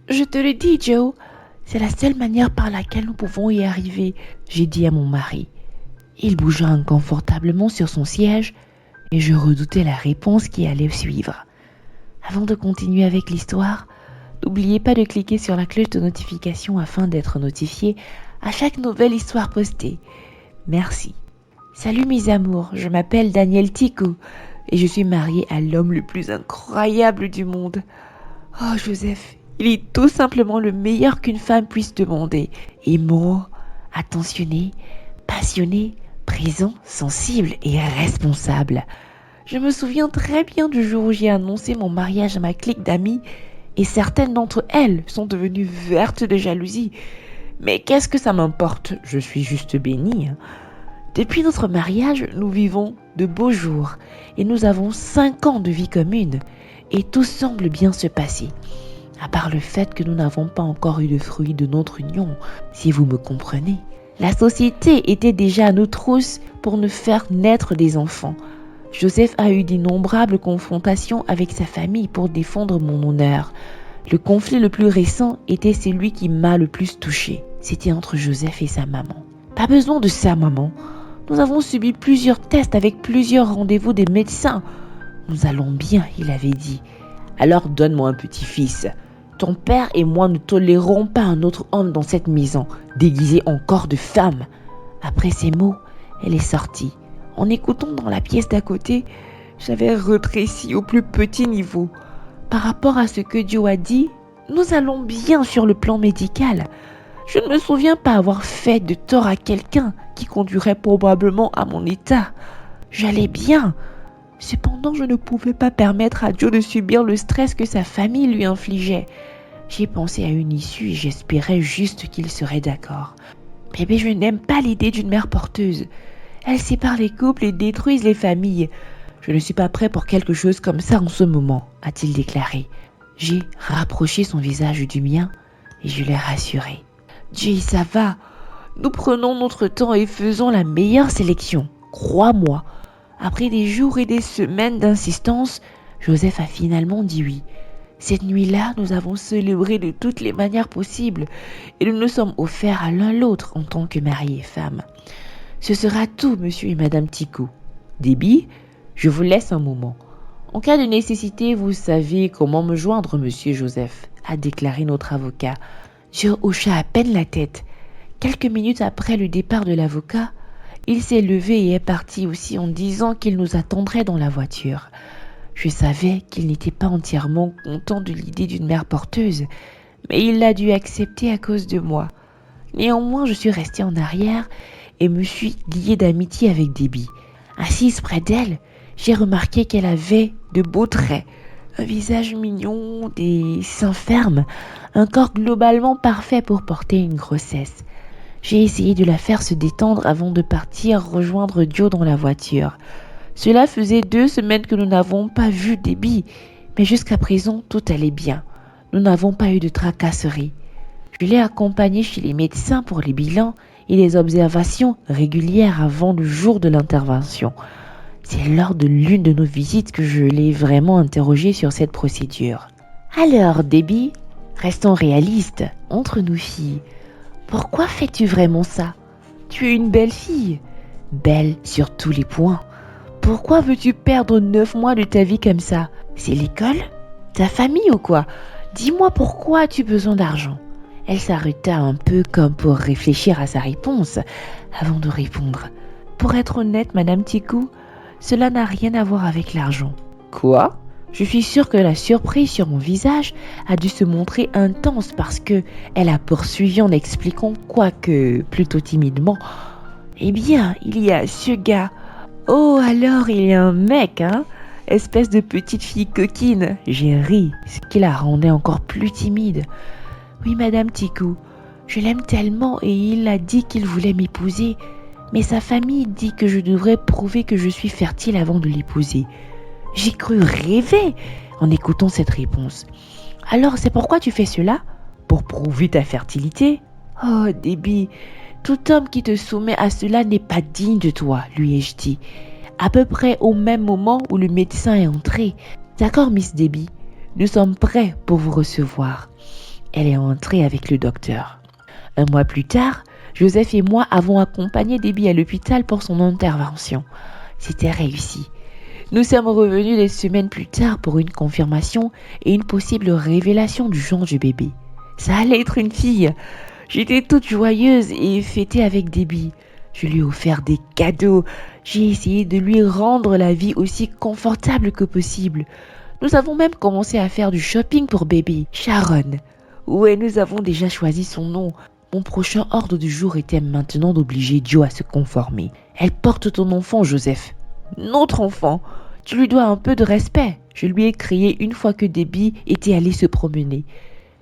Je te le dis, Joe, c'est la seule manière par laquelle nous pouvons y arriver, j'ai dit à mon mari. Il bougea inconfortablement sur son siège et je redoutais la réponse qui allait suivre. Avant de continuer avec l'histoire, n'oubliez pas de cliquer sur la cloche de notification afin d'être notifié à chaque nouvelle histoire postée. Merci. Salut mes amours, je m'appelle Daniel Tico et je suis mariée à l'homme le plus incroyable du monde. Oh Joseph, il est tout simplement le meilleur qu'une femme puisse demander. Aimant, attentionné, passionné, présent, sensible et responsable. Je me souviens très bien du jour où j'ai annoncé mon mariage à ma clique d'amis et certaines d'entre elles sont devenues vertes de jalousie. Mais qu'est-ce que ça m'importe? Je suis juste bénie. Depuis notre mariage, nous vivons de beaux jours et nous avons 5 ans de vie commune et tout semble bien se passer. À part le fait que nous n'avons pas encore eu de fruits de notre union, si vous me comprenez. La société était déjà à nous trousses pour nous faire naître des enfants. Joseph a eu d'innombrables confrontations avec sa famille pour défendre mon honneur. Le conflit le plus récent était celui qui m'a le plus touché. C'était entre Joseph et sa maman. Pas besoin de ça, maman. Nous avons subi plusieurs tests avec plusieurs rendez-vous des médecins. Nous allons bien, il avait dit. Alors donne-moi un petit-fils. Ton père et moi ne tolérerons pas un autre homme dans cette maison, déguisé en corps de femme. Après ces mots, elle est sortie. En écoutant dans la pièce d'à côté, j'avais rétréci au plus petit niveau. Par rapport à ce que Joe a dit, nous allons bien sur le plan médical. Je ne me souviens pas avoir fait de tort à quelqu'un qui conduirait probablement à mon état. J'allais bien. Cependant, je ne pouvais pas permettre à Joe de subir le stress que sa famille lui infligeait. J'ai pensé à une issue et j'espérais juste qu'il serait d'accord. Bébé, je n'aime pas l'idée d'une mère porteuse. Elle sépare les couples et détruise les familles. Je ne suis pas prêt pour quelque chose comme ça en ce moment, a-t-il déclaré. J'ai rapproché son visage du mien et je l'ai rassuré. Jay, ça va. Nous prenons notre temps et faisons la meilleure sélection. Crois-moi. Après des jours et des semaines d'insistance, Joseph a finalement dit oui. Cette nuit-là, nous avons célébré de toutes les manières possibles et nous nous sommes offerts à l'un l'autre en tant que mari et femme. Ce sera tout, monsieur et madame Tico. Debbie, je vous laisse un moment. En cas de nécessité, vous savez comment me joindre, monsieur Joseph, a déclaré notre avocat. Je hocha à peine la tête. Quelques minutes après le départ de l'avocat, il s'est levé et est parti aussi en disant qu'il nous attendrait dans la voiture. Je savais qu'il n'était pas entièrement content de l'idée d'une mère porteuse, mais il l'a dû accepter à cause de moi. Néanmoins, je suis restée en arrière et me suis liée d'amitié avec Debbie. Assise près d'elle, j'ai remarqué qu'elle avait de beaux traits, un visage mignon, des seins fermes, un corps globalement parfait pour porter une grossesse. J'ai essayé de la faire se détendre avant de partir rejoindre Joe dans la voiture. Cela faisait 2 semaines que nous n'avons pas vu Debbie, mais jusqu'à présent, tout allait bien. Nous n'avons pas eu de tracasseries. Je l'ai accompagnée chez les médecins pour les bilans et les observations régulières avant le jour de l'intervention. C'est lors de l'une de nos visites que je l'ai vraiment interrogée sur cette procédure. Alors, Debbie, restons réalistes, entre nous filles. Pourquoi fais-tu vraiment ça? Tu es une belle fille, belle sur tous les points. Pourquoi veux-tu perdre 9 mois de ta vie comme ça? C'est l'école? Ta famille ou quoi? Dis-moi pourquoi as-tu besoin d'argent? Elle s'arrêta un peu comme pour réfléchir à sa réponse avant de répondre. Pour être honnête, Madame Tico, cela n'a rien à voir avec l'argent. Quoi? Je suis sûre que la surprise sur mon visage a dû se montrer intense parce que elle a poursuivi en expliquant, quoique plutôt timidement. Eh bien, il y a ce gars. Oh, alors il y a un mec, hein? Espèce de petite fille coquine. J'ai ri, ce qui la rendait encore plus timide. Oui, Madame Tico, je l'aime tellement et il a dit qu'il voulait m'épouser. Mais sa famille dit que je devrais prouver que je suis fertile avant de l'épouser. J'ai cru rêver en écoutant cette réponse. Alors, c'est pourquoi tu fais cela? Pour prouver ta fertilité? Oh, Debbie, tout homme qui te soumet à cela n'est pas digne de toi, lui ai-je dit. À peu près au même moment où le médecin est entré. D'accord, Miss Debbie, nous sommes prêts pour vous recevoir. Elle est entrée avec le docteur. Un mois plus tard, Joseph et moi avons accompagné Debbie à l'hôpital pour son intervention. C'était réussi. Nous sommes revenus des semaines plus tard pour une confirmation et une possible révélation du genre du bébé. Ça allait être une fille. J'étais toute joyeuse et fêtée avec Debbie. Je lui ai offert des cadeaux. J'ai essayé de lui rendre la vie aussi confortable que possible. Nous avons même commencé à faire du shopping pour bébé, Sharon. Ouais, nous avons déjà choisi son nom. Mon prochain ordre du jour était maintenant d'obliger Joe à se conformer. Elle porte ton enfant, Joseph. Notre enfant. Tu lui dois un peu de respect. Je lui ai crié une fois que Debbie était allée se promener.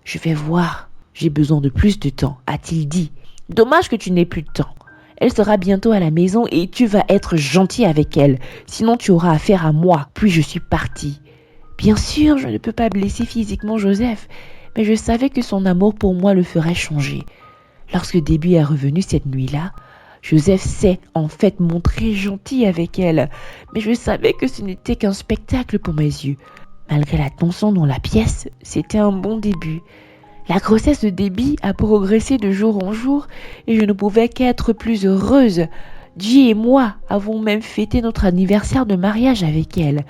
Je vais voir. J'ai besoin de plus de temps, a-t-il dit. Dommage que tu n'aies plus de temps. Elle sera bientôt à la maison et tu vas être gentil avec elle. Sinon tu auras affaire à moi. Puis je suis partie. Bien sûr, je ne peux pas blesser physiquement Joseph, mais je savais que son amour pour moi le ferait changer. Lorsque Debbie est revenue cette nuit-là, Joseph s'est en fait montré gentil avec elle, mais je savais que ce n'était qu'un spectacle pour mes yeux. Malgré la tension dans la pièce, c'était un bon début. La grossesse de Debbie a progressé de jour en jour et je ne pouvais qu'être plus heureuse. J et moi avons même fêté notre anniversaire de mariage avec elle.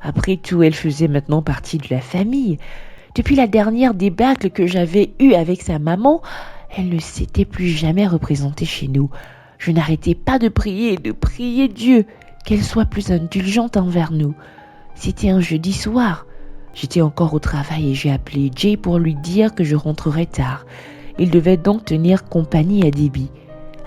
Après tout, elle faisait maintenant partie de la famille. Depuis la dernière débâcle que j'avais eue avec sa maman, elle ne s'était plus jamais représentée chez nous. Je n'arrêtais pas de prier Dieu qu'elle soit plus indulgente envers nous. C'était un jeudi soir. J'étais encore au travail et j'ai appelé Jay pour lui dire que je rentrerais tard. Il devait donc tenir compagnie à Debbie.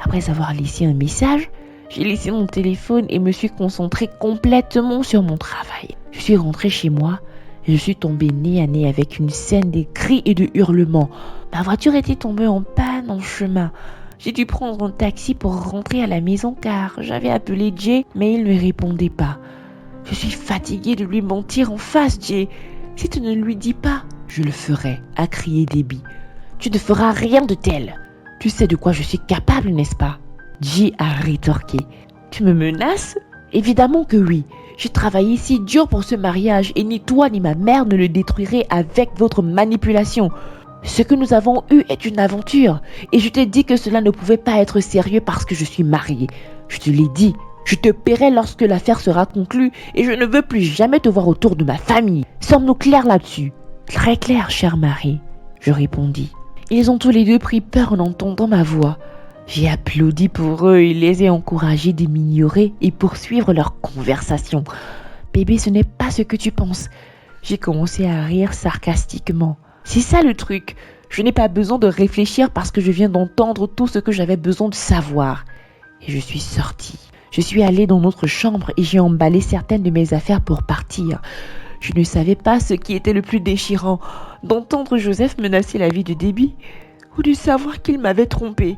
Après avoir laissé un message, j'ai laissé mon téléphone et me suis concentrée complètement sur mon travail. Je suis rentrée chez moi et je suis tombée nez à nez avec une scène de cris et de hurlements. Ma voiture était tombée en panne en chemin. J'ai dû prendre un taxi pour rentrer à la maison car j'avais appelé Jay mais il ne répondait pas. Je suis fatiguée de lui mentir en face, Jay. Si tu ne lui dis pas, je le ferai, a crié Debbie. Tu ne feras rien de tel. Tu sais de quoi je suis capable, n'est-ce pas? Jay a rétorqué. Tu me menaces? Évidemment que oui. J'ai travaillé si dur pour ce mariage et ni toi ni ma mère ne le détruirez avec votre manipulation. Ce que nous avons eu est une aventure et je t'ai dit que cela ne pouvait pas être sérieux parce que je suis mariée. Je te l'ai dit. Je te paierai lorsque l'affaire sera conclue et je ne veux plus jamais te voir autour de ma famille. Sommes-nous clairs là-dessus? Très clair, chère Marie, je répondis. Ils ont tous les deux pris peur en entendant ma voix. J'ai applaudi pour eux et les ai encouragés de m'ignorer et poursuivre leur conversation. Bébé, ce n'est pas ce que tu penses. J'ai commencé à rire sarcastiquement. C'est ça le truc. Je n'ai pas besoin de réfléchir parce que je viens d'entendre tout ce que j'avais besoin de savoir. Et je suis sortie. Je suis allée dans notre chambre et j'ai emballé certaines de mes affaires pour partir. Je ne savais pas ce qui était le plus déchirant, d'entendre Joseph menacer la vie de Debbie ou de savoir qu'il m'avait trompée.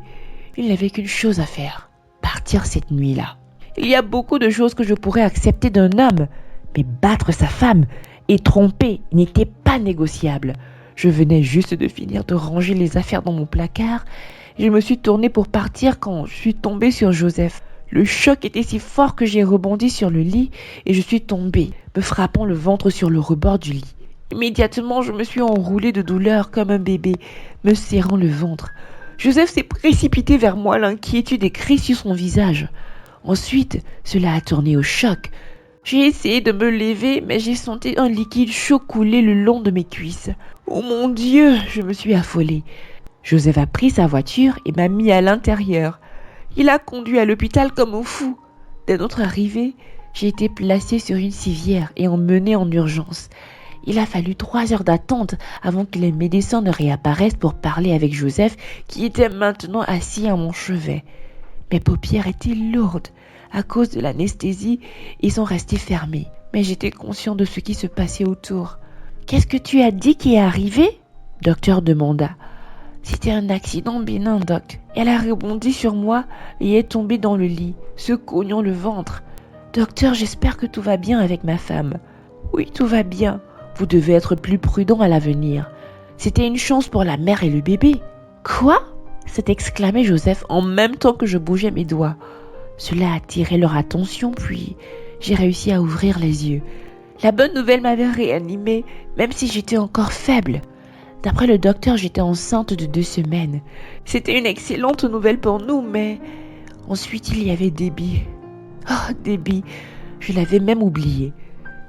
Il n'avait qu'une chose à faire, partir cette nuit-là. Il y a beaucoup de choses que je pourrais accepter d'un homme, mais battre sa femme et tromper n'était pas négociable. Je venais juste de finir de ranger les affaires dans mon placard et je me suis tournée pour partir quand je suis tombée sur Joseph. Le choc était si fort que j'ai rebondi sur le lit et je suis tombée, me frappant le ventre sur le rebord du lit. Immédiatement, je me suis enroulée de douleur comme un bébé, me serrant le ventre. Joseph s'est précipité vers moi, l'inquiétude écrite sur son visage. Ensuite, cela a tourné au choc. J'ai essayé de me lever, mais j'ai senti un liquide chaud couler le long de mes cuisses. Oh mon Dieu, je me suis affolée. Joseph a pris sa voiture et m'a mis à l'intérieur. Il a conduit à l'hôpital comme un fou. Dès notre arrivée, j'ai été placée sur une civière et emmenée en urgence. Il a fallu 3 heures d'attente avant que les médecins ne réapparaissent pour parler avec Joseph qui était maintenant assis à mon chevet. Mes paupières étaient lourdes à cause de l'anesthésie et sont restées fermées. Mais j'étais conscient de ce qui se passait autour. « Qu'est-ce que tu as dit qui est arrivé ?» Docteur demanda. « C'était un accident bénin, doc. » Elle a rebondi sur moi et est tombée dans le lit, se cognant le ventre. « Docteur, j'espère que tout va bien avec ma femme. »« Oui, tout va bien. Vous devez être plus prudent à l'avenir. C'était une chance pour la mère et le bébé. »« Quoi ?» s'est exclamé Joseph en même temps que je bougeais mes doigts. Cela a attiré leur attention, puis j'ai réussi à ouvrir les yeux. La bonne nouvelle m'avait réanimée, même si j'étais encore faible. D'après le docteur, j'étais enceinte de 2 semaines. C'était une excellente nouvelle pour nous, mais ensuite il y avait Debbie. Oh, Debbie, je l'avais même oubliée.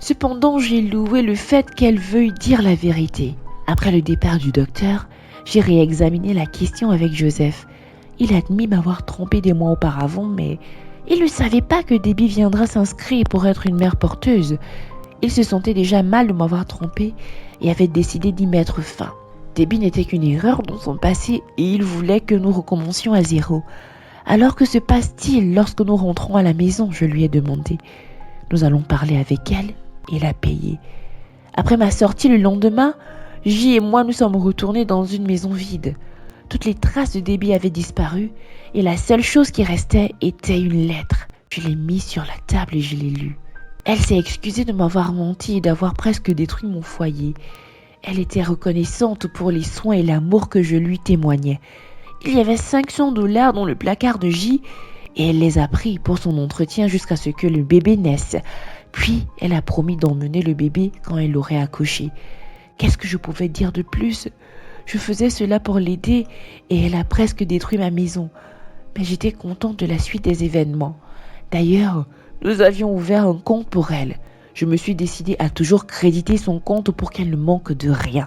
Cependant, j'ai loué le fait qu'elle veuille dire la vérité. Après le départ du docteur, j'ai réexaminé la question avec Joseph. Il admit m'avoir trompé des mois auparavant, mais il ne savait pas que Debbie viendra s'inscrire pour être une mère porteuse. Il se sentait déjà mal de m'avoir trompé et avait décidé d'y mettre fin. Debbie n'était qu'une erreur dans son passé et il voulait que nous recommencions à zéro. Alors que se passe-t-il lorsque nous rentrons à la maison? Je lui ai demandé. Nous allons parler avec elle et la payer. Après ma sortie le lendemain, J et moi nous sommes retournés dans une maison vide. Toutes les traces de Debbie avaient disparu et la seule chose qui restait était une lettre. Je l'ai mise sur la table et je l'ai lue. Elle s'est excusée de m'avoir menti et d'avoir presque détruit mon foyer. Elle était reconnaissante pour les soins et l'amour que je lui témoignais. Il y avait 500 $ dans le placard de J et elle les a pris pour son entretien jusqu'à ce que le bébé naisse. Puis, elle a promis d'emmener le bébé quand elle l'aurait accouché. Qu'est-ce que je pouvais dire de plus? Je faisais cela pour l'aider et elle a presque détruit ma maison. Mais j'étais contente de la suite des événements. D'ailleurs, nous avions ouvert un compte pour elle. Je me suis décidée à toujours créditer son compte pour qu'elle ne manque de rien.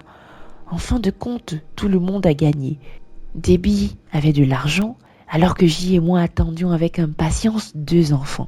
En fin de compte, tout le monde a gagné. Debbie avait de l'argent, alors que J et moi attendions avec impatience 2 enfants.